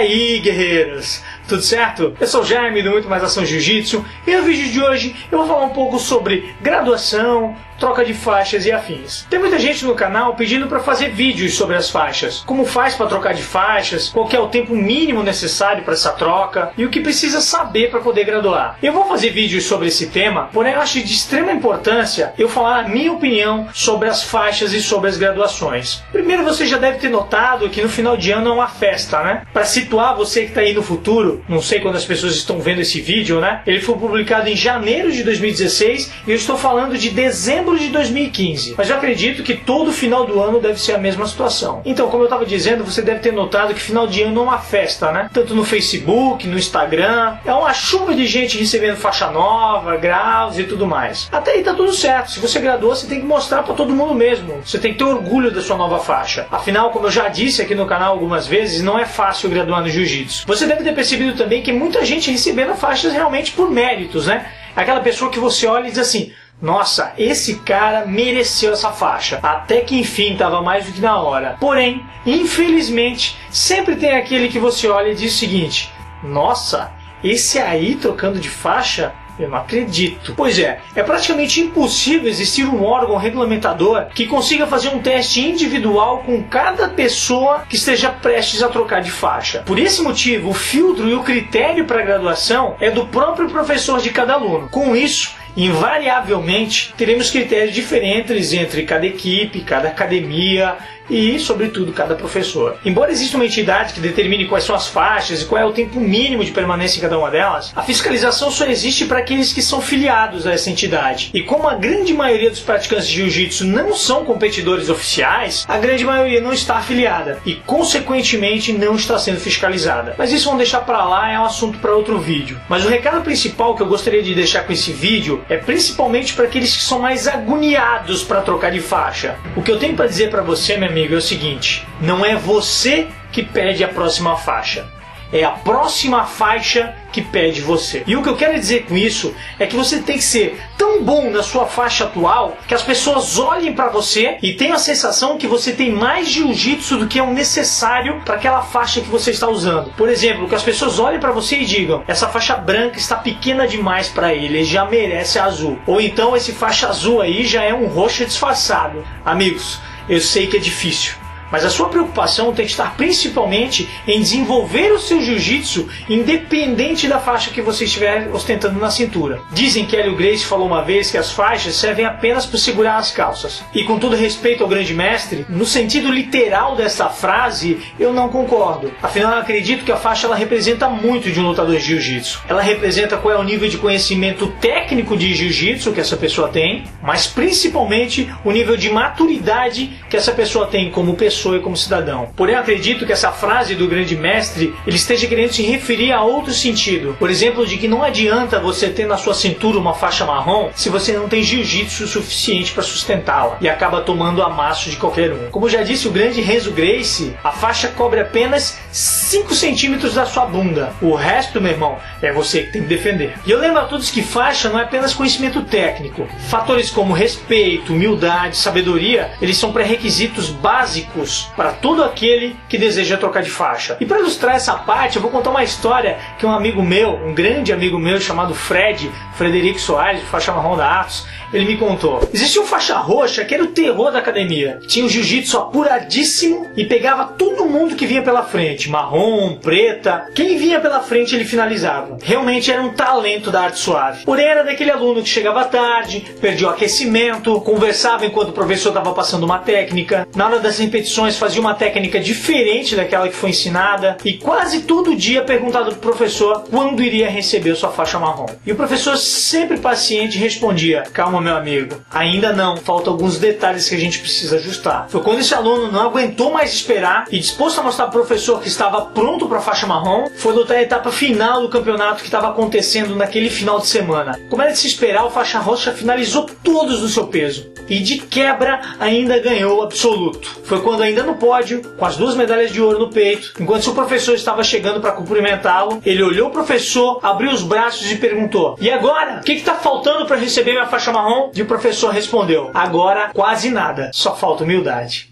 aí, guerreiros? Tudo certo? Eu sou o Jaime do Muito Mais Ação Jiu-Jitsu e no vídeo de hoje eu vou falar um pouco sobre graduação, troca de faixas e afins. Tem muita gente no canal pedindo para fazer vídeos sobre as faixas. Como faz para trocar de faixas, qual que é o tempo mínimo necessário para essa troca e o que precisa saber para poder graduar. Eu vou fazer vídeos sobre esse tema, porém eu acho de extrema importância eu falar a minha opinião sobre as faixas e sobre as graduações. Primeiro, você já deve ter notado que no final de ano é uma festa, né? Para situar você que está aí no futuro, não sei quando as pessoas estão vendo esse vídeo, né? Ele foi publicado em janeiro de 2016 e eu estou falando de dezembro de 2015. Mas eu acredito que todo final do ano deve ser a mesma situação. Então, como eu estava dizendo, você deve ter notado que final de ano é uma festa, né? Tanto no Facebook, no Instagram, é uma chuva de gente recebendo faixa nova, graus e tudo mais. Até aí tá tudo certo. Se você graduou, você tem que mostrar para todo mundo mesmo. Você tem que ter orgulho da sua nova faixa. Afinal, como eu já disse aqui no canal algumas vezes, não é fácil graduar no jiu-jitsu. Você deve ter percebido também que muita gente recebendo faixas realmente por méritos, né? Aquela pessoa que você olha e diz assim: nossa, esse cara mereceu essa faixa. Até que enfim, estava mais do que na hora. Porém, infelizmente, sempre tem aquele que você olha e diz o seguinte: nossa, esse aí trocando de faixa? Eu não acredito. Pois é praticamente impossível existir um órgão regulamentador que consiga fazer um teste individual com cada pessoa que esteja prestes a trocar de faixa. Por esse motivo, o filtro e o critério para a graduação é do próprio professor de cada aluno. Com isso, invariavelmente, teremos critérios diferentes entre cada equipe, cada academia e, sobretudo, cada professor. Embora exista uma entidade que determine quais são as faixas e qual é o tempo mínimo de permanência em cada uma delas, a fiscalização só existe para aqueles que são filiados a essa entidade. E como a grande maioria dos praticantes de jiu-jitsu não são competidores oficiais, a grande maioria não está afiliada e, consequentemente, não está sendo fiscalizada. Mas isso vamos deixar para lá, é um assunto para outro vídeo. Mas o recado principal que eu gostaria de deixar com esse vídeo é principalmente para aqueles que são mais agoniados para trocar de faixa. O que eu tenho para dizer para você, meu amigo, é o seguinte: não é você que pede a próxima faixa, é a próxima faixa que pede você. E o que eu quero dizer com isso é que você tem que ser tão bom na sua faixa atual que as pessoas olhem para você e tenham a sensação que você tem mais jiu-jitsu do que é o necessário para aquela faixa que você está usando. Por exemplo, que as pessoas olhem para você e digam: essa faixa branca está pequena demais para ele já merece a azul. Ou então, esse faixa azul aí já é um roxo disfarçado. Amigos, eu sei que é difícil, mas a sua preocupação tem que estar principalmente em desenvolver o seu jiu-jitsu independente da faixa que você estiver ostentando na cintura. Dizem que Hélio Gracie falou uma vez que as faixas servem apenas para segurar as calças. E com todo respeito ao grande mestre, no sentido literal dessa frase, eu não concordo. Afinal, eu acredito que a faixa ela representa muito de um lutador de jiu-jitsu. Ela representa qual é o nível de conhecimento técnico de jiu-jitsu que essa pessoa tem, mas principalmente o nível de maturidade que essa pessoa tem como pessoa e como cidadão. Porém, eu acredito que essa frase do grande mestre ele esteja querendo se referir a outro sentido. Por exemplo, de que não adianta você ter na sua cintura uma faixa marrom se você não tem jiu-jitsu suficiente para sustentá-la e acaba tomando amasso de qualquer um. Como já disse o grande Renzo Gracie, a faixa cobre apenas 5 centímetros da sua bunda. O resto, meu irmão, é você que tem que defender. E eu lembro a todos que faixa não é apenas conhecimento técnico. Fatores como respeito, humildade, sabedoria, eles são pré-requisitos básicos para todo aquele que deseja trocar de faixa. E para ilustrar essa parte, eu vou contar uma história que um amigo meu, um grande amigo meu chamado Frederico Soares, faixa marrom da Atos, ele me contou. Existia um faixa roxa que era o terror da academia. Tinha o jiu-jitsu apuradíssimo e pegava todo mundo que vinha pela frente, marrom, preta. Quem vinha pela frente ele finalizava. Realmente era um talento da arte suave. Porém, era daquele aluno que chegava tarde, perdia o aquecimento, conversava enquanto o professor estava passando uma técnica. Na hora das repetições fazia uma técnica diferente daquela que foi ensinada e quase todo dia perguntava para o professor quando iria receber sua faixa marrom. E o professor, sempre paciente, respondia: calma, meu amigo, ainda não, faltam alguns detalhes que a gente precisa ajustar. Foi quando esse aluno não aguentou mais esperar e, disposto a mostrar para o professor que estava pronto para a faixa marrom, foi lutar a etapa final do campeonato que estava acontecendo naquele final de semana. Como era de se esperar, o faixa roxa finalizou todos no seu peso e de quebra ainda ganhou o absoluto. Foi quando, ainda no pódio, com as 2 medalhas de ouro no peito, enquanto seu professor estava chegando para cumprimentá-lo, ele olhou o professor, abriu os braços e perguntou: e agora? O que está faltando para receber minha faixa marrom? E o professor respondeu: agora quase nada, só falta humildade.